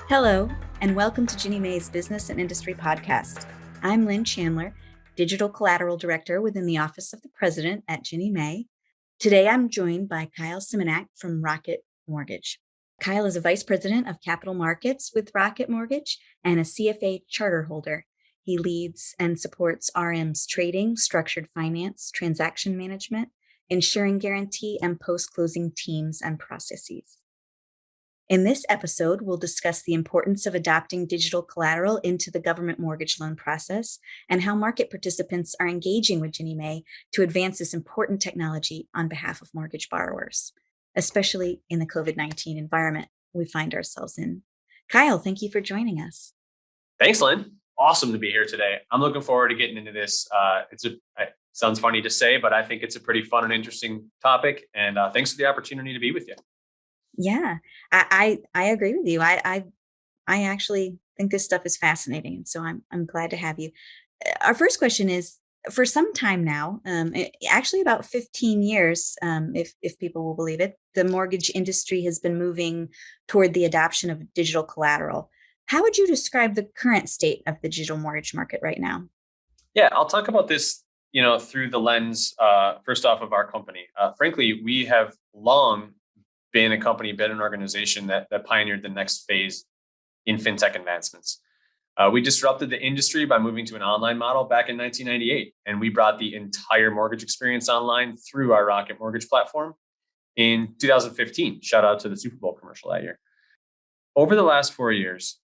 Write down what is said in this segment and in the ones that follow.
Hello, and welcome to Ginnie Mae's Business and Industry Podcast. I'm Lynne Chandler, Digital Collateral Director within the Office of the President at Ginnie Mae. Today, I'm joined by Kyle Simonak from Rocket Mortgage. Kyle is a Vice President of Capital Markets with Rocket Mortgage and a CFA charter holder. He leads and supports RM's trading, structured finance, transaction management, ensuring guarantee, and post-closing teams and processes. In this episode, we'll discuss the importance of adopting digital collateral into the government mortgage loan process and how market participants are engaging with Ginnie Mae to advance this important technology on behalf of mortgage borrowers, especially in the COVID-19 environment we find ourselves in. Kyle, thank you for joining us. Thanks, Lynn. Awesome to be here today. I'm looking forward to getting into this. It sounds funny to say, but I think it's a pretty fun and interesting topic. And thanks for the opportunity to be with you. Yeah, I agree with you. I actually think this stuff is fascinating, so I'm glad to have you. Our first question is: for some time now, actually about 15 years, if people will believe it, the mortgage industry has been moving toward the adoption of digital collateral. How would you describe the current state of the digital mortgage market right now? Yeah, I'll talk about this, through the lens, first off, of our company. Frankly, we have long been an organization that pioneered the next phase in fintech advancements. We disrupted the industry by moving to an online model back in 1998, and we brought the entire mortgage experience online through our Rocket Mortgage platform in 2015. Shout out to the Super Bowl commercial that year. Over the last 4 years,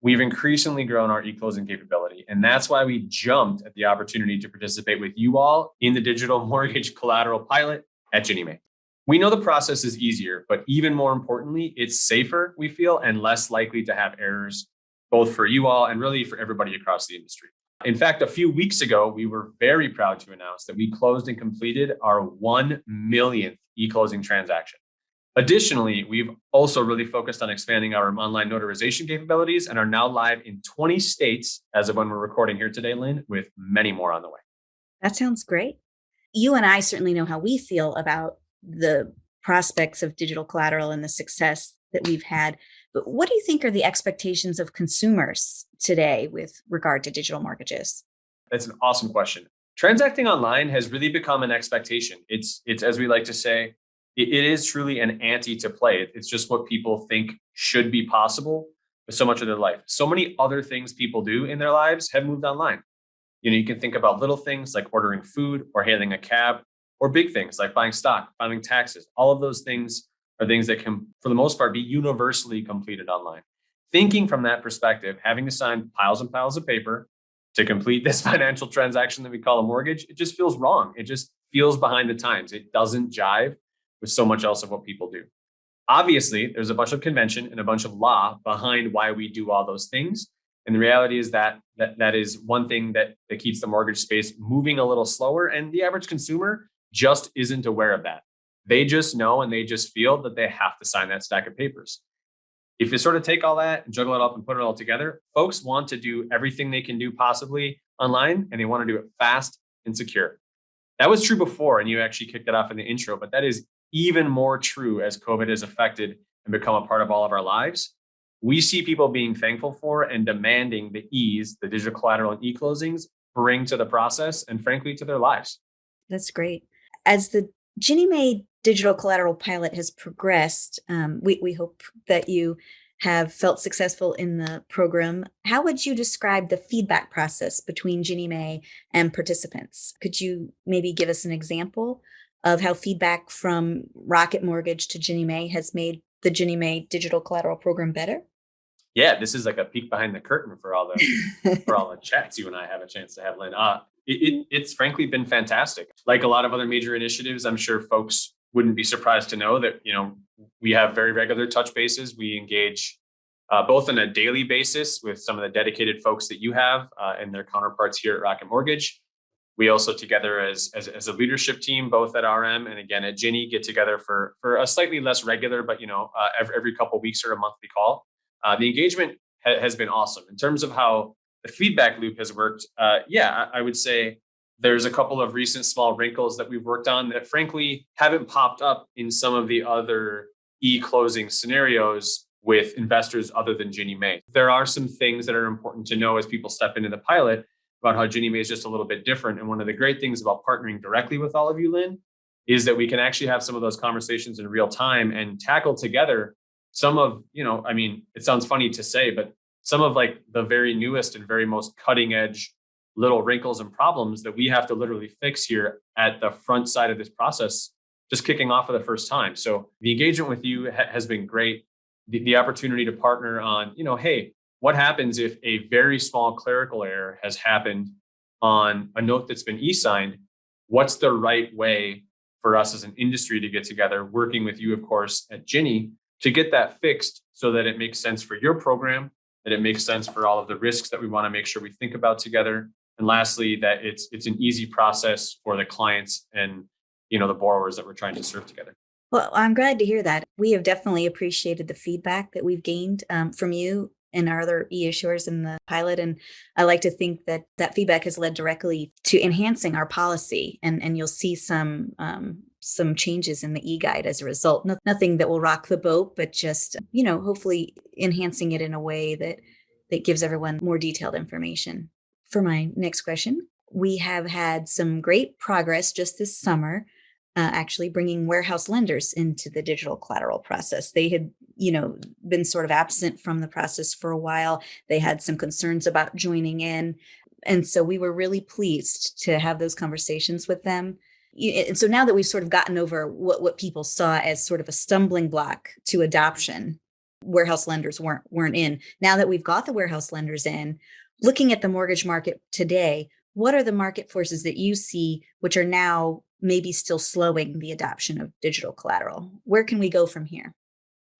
we've increasingly grown our e-closing capability, and that's why we jumped at the opportunity to participate with you all in the digital mortgage collateral pilot at Ginnie Mae. We know the process is easier, but even more importantly, it's safer, we feel, and less likely to have errors, both for you all and really for everybody across the industry. In fact, a few weeks ago, we were very proud to announce that we closed and completed our 1 millionth e-closing transaction. Additionally, we've also really focused on expanding our online notarization capabilities and are now live in 20 states as of when we're recording here today, Lynn, with many more on the way. That sounds great. You and I certainly know how we feel about the prospects of digital collateral and the success that we've had. But what do you think are the expectations of consumers today with regard to digital mortgages? That's an awesome question. Transacting online has really become an expectation. It's as we like to say, it is truly an ante to play. It's just what people think should be possible with so much of their life. So many other things people do in their lives have moved online. You can think about little things like ordering food or hailing a cab, or big things like buying stock, filing taxes. All of those things are things that can, for the most part, be universally completed online. Thinking from that perspective, having to sign piles and piles of paper to complete this financial transaction that we call a mortgage, it just feels wrong. It just feels behind the times. It doesn't jive with so much else of what people do. Obviously, there's a bunch of convention and a bunch of law behind why we do all those things. And the reality is that is one thing that keeps the mortgage space moving a little slower. And the average consumer just isn't aware of that. They just know and they just feel that they have to sign that stack of papers. If you sort of take all that and juggle it up and put it all together, folks want to do everything they can do possibly online, and they want to do it fast and secure. That was true before, and you actually kicked it off in the intro, but that is even more true as COVID has affected and become a part of all of our lives. We see people being thankful for and demanding the ease the digital collateral and e-closings bring to the process and frankly to their lives. That's great. As the Ginnie Mae digital collateral pilot has progressed, we hope that you have felt successful in the program. How would you describe the feedback process between Ginnie Mae and participants? Could you maybe give us an example of how feedback from Rocket Mortgage to Ginnie Mae has made the Ginnie Mae digital collateral program better? Yeah, this is like a peek behind the curtain for all the chats you and I have a chance to have, Lynn. It's frankly been fantastic. Like a lot of other major initiatives, I'm sure folks wouldn't be surprised to know that, we have very regular touch bases. We engage both on a daily basis with some of the dedicated folks that you have and their counterparts here at Rocket Mortgage. We also together as a leadership team, both at RM and again at Ginnie, get together for a slightly less regular, but every couple of weeks or a monthly call. The engagement has been awesome. In terms of how the feedback loop has worked, I would say there's a couple of recent small wrinkles that we've worked on that frankly haven't popped up in some of the other e-closing scenarios with investors other than Ginnie Mae. There are some things that are important to know as people step into the pilot about how Ginnie Mae is just a little bit different. And one of the great things about partnering directly with all of you, Lynn, is that we can actually have some of those conversations in real time and tackle together some of, it sounds funny to say, but some of like the very newest and very most cutting edge little wrinkles and problems that we have to literally fix here at the front side of this process, just kicking off for the first time. So the engagement with you has been great. The opportunity to partner on, hey, what happens if a very small clerical error has happened on a note that's been e-signed? What's the right way for us as an industry to get together, working with you, of course, at Ginnie, to get that fixed so that it makes sense for your program, that it makes sense for all of the risks that we want to make sure we think about together. And lastly, that it's an easy process for the clients and the borrowers that we're trying to serve together. Well, I'm glad to hear that. We have definitely appreciated the feedback that we've gained from you and our other e-issuers in the pilot. And I like to think that that feedback has led directly to enhancing our policy. And you'll see some changes in the e-guide as a result. Nothing that will rock the boat, but just, hopefully enhancing it in a way that gives everyone more detailed information. For my next question, we have had some great progress just this summer, actually bringing warehouse lenders into the digital collateral process. They had, been sort of absent from the process for a while. They had some concerns about joining in. And so we were really pleased to have those conversations with them. And so now that we've sort of gotten over what people saw as sort of a stumbling block to adoption, warehouse lenders weren't in. Now that we've got the warehouse lenders in, looking at the mortgage market today, what are the market forces that you see which are now maybe still slowing the adoption of digital collateral? Where can we go from here?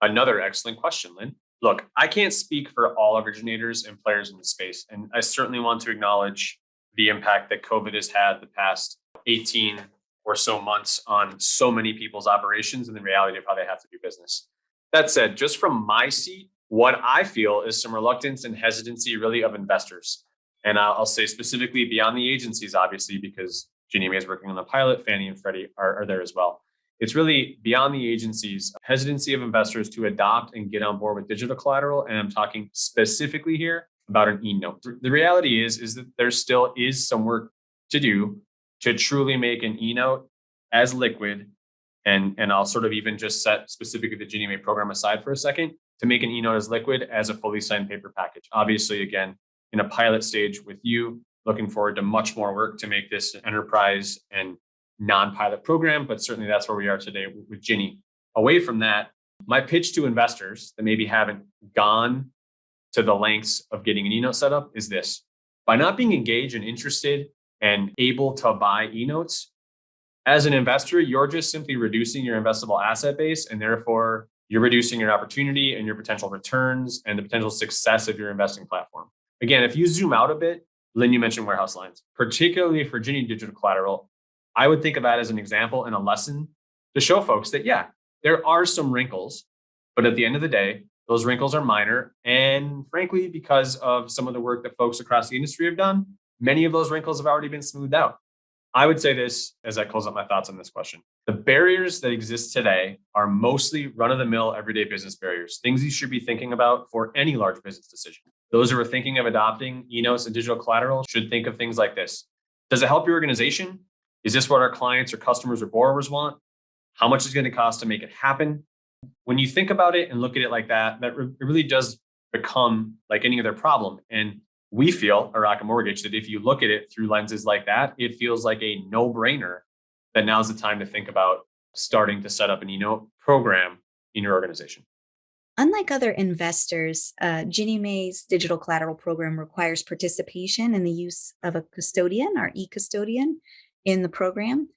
Another excellent question, Lynn. Look, I can't speak for all originators and players in the space, and I certainly want to acknowledge the impact that COVID has had the past 18 or so months on so many people's operations and the reality of how they have to do business. That said, just from my seat, what I feel is some reluctance and hesitancy really of investors. And I'll say specifically beyond the agencies, obviously, because Ginnie Mae is working on the pilot, Fannie and Freddie are there as well. It's really beyond the agencies, hesitancy of investors to adopt and get on board with digital collateral. And I'm talking specifically here about an e-note. The reality is that there still is some work to do to truly make an e-note as liquid. And I'll sort of even just set specifically the Ginnie Mae program aside for a second, to make an e-note as liquid as a fully signed paper package. Obviously, again, in a pilot stage with you, looking forward to much more work to make this an enterprise and non-pilot program, but certainly that's where we are today with Ginnie. Away from that, my pitch to investors that maybe haven't gone to the lengths of getting an e-note set up is this. By not being engaged and interested and able to buy e-notes, as an investor, you're just simply reducing your investable asset base, and therefore you're reducing your opportunity and your potential returns and the potential success of your investing platform. Again, if you zoom out a bit, Lynn, you mentioned warehouse lines, particularly for Ginnie digital collateral. I would think of that as an example and a lesson to show folks that, yeah, there are some wrinkles, but at the end of the day, those wrinkles are minor. And frankly, because of some of the work that folks across the industry have done, many of those wrinkles have already been smoothed out. I would say this as I close up my thoughts on this question. The barriers that exist today are mostly run-of-the-mill everyday business barriers, things you should be thinking about for any large business decision. Those who are thinking of adopting e-notes and digital collateral should think of things like this. Does it help your organization? Is this what our clients or customers or borrowers want? How much is it going to cost to make it happen? When you think about it and look at it like that, it really does become like any other problem. And we feel at Rocket Mortgage that if you look at it through lenses like that, it feels like a no-brainer that now's the time to think about starting to set up an e-note program in your organization. Unlike other investors, Ginnie Mae's digital collateral program requires participation in the use of a custodian or e-custodian in the program.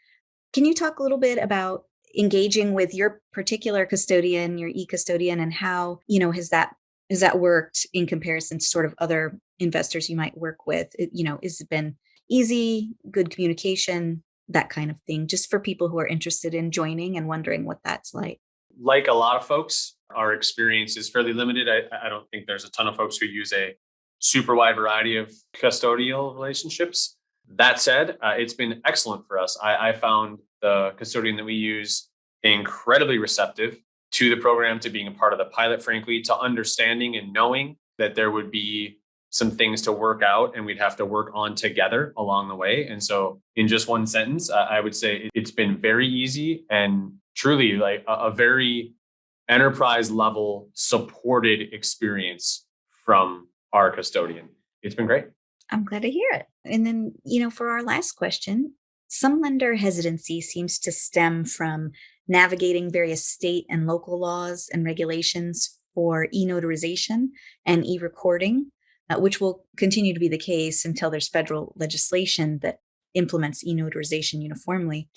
Can you talk a little bit about engaging with your particular custodian, your e-custodian, and how, has that worked in comparison to sort of other investors you might work with? Has it been easy, good communication, that kind of thing, just for people who are interested in joining and wondering what that's like? Like a lot of folks, our experience is fairly limited. I don't think there's a ton of folks who use a super wide variety of custodial relationships. That said, it's been excellent for us. I found the custodian that we use incredibly receptive to the program, to being a part of the pilot, frankly, to understanding and knowing that there would be some things to work out and we'd have to work on together along the way. And so in just one sentence, I would say it's been very easy and truly like a very enterprise level supported experience from our custodian. It's been great. I'm glad to hear it. And then, for our last question, some lender hesitancy seems to stem from navigating various state and local laws and regulations for e-notarization and e-recording, which will continue to be the case until there's federal legislation that implements e-notarization uniformly.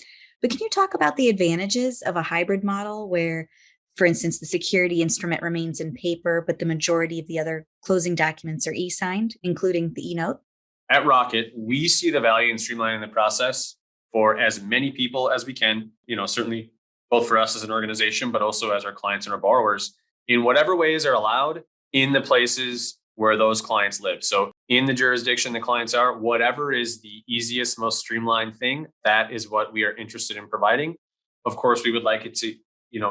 But can you talk about the advantages of a hybrid model where, for instance, the security instrument remains in paper, but the majority of the other closing documents are e-signed, including the e-note? At Rocket, we see the value in streamlining the process for as many people as we can, certainly both for us as an organization, but also as our clients and our borrowers, in whatever ways are allowed in the places where those clients live. So in the jurisdiction the clients are, whatever is the easiest, most streamlined thing, that is what we are interested in providing. Of course, we would like it to,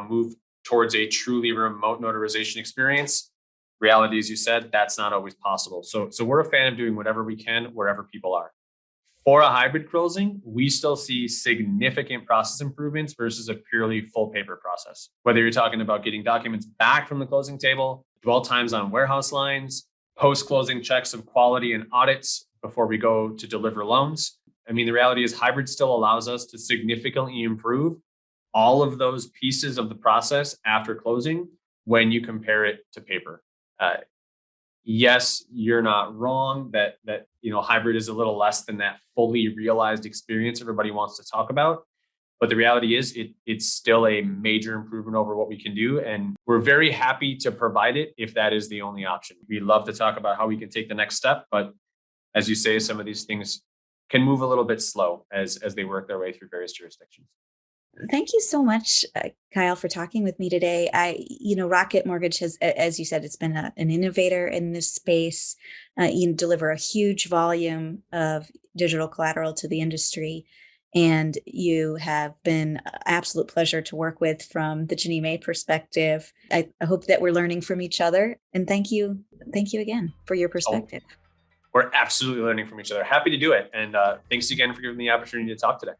move towards a truly remote notarization experience. Reality, as you said, that's not always possible. So we're a fan of doing whatever we can, wherever people are. For a hybrid closing, we still see significant process improvements versus a purely full paper process. Whether you're talking about getting documents back from the closing table, dwell times on warehouse lines, post-closing checks of quality and audits before we go to deliver loans. I mean, the reality is hybrid still allows us to significantly improve all of those pieces of the process after closing when you compare it to paper. Yes, you're not wrong that hybrid is a little less than that fully realized experience everybody wants to talk about. But the reality is it's still a major improvement over what we can do. And we're very happy to provide it if that is the only option. We love to talk about how we can take the next step. But as you say, some of these things can move a little bit slow as they work their way through various jurisdictions. Thank you so much, Kyle, for talking with me today. Rocket Mortgage has, as you said, it's been an innovator in this space. You deliver a huge volume of digital collateral to the industry, and you have been an absolute pleasure to work with from the Ginnie Mae perspective. I hope that we're learning from each other, and thank you again for your perspective. We're absolutely learning from each other. Happy to do it, and thanks again for giving me the opportunity to talk today.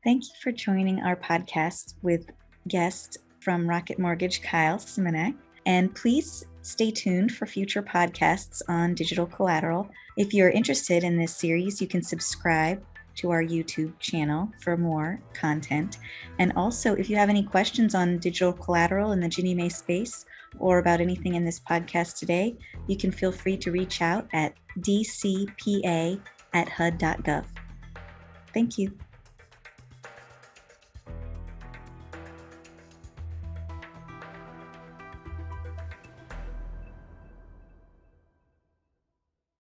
Thank you for joining our podcast with guest from Rocket Mortgage, Kyle Simonek. And please stay tuned for future podcasts on digital collateral. If you're interested in this series, you can subscribe to our YouTube channel for more content. And also, if you have any questions on digital collateral in the Ginnie Mae space or about anything in this podcast today, you can feel free to reach out at dcpa@hud.gov. Thank you.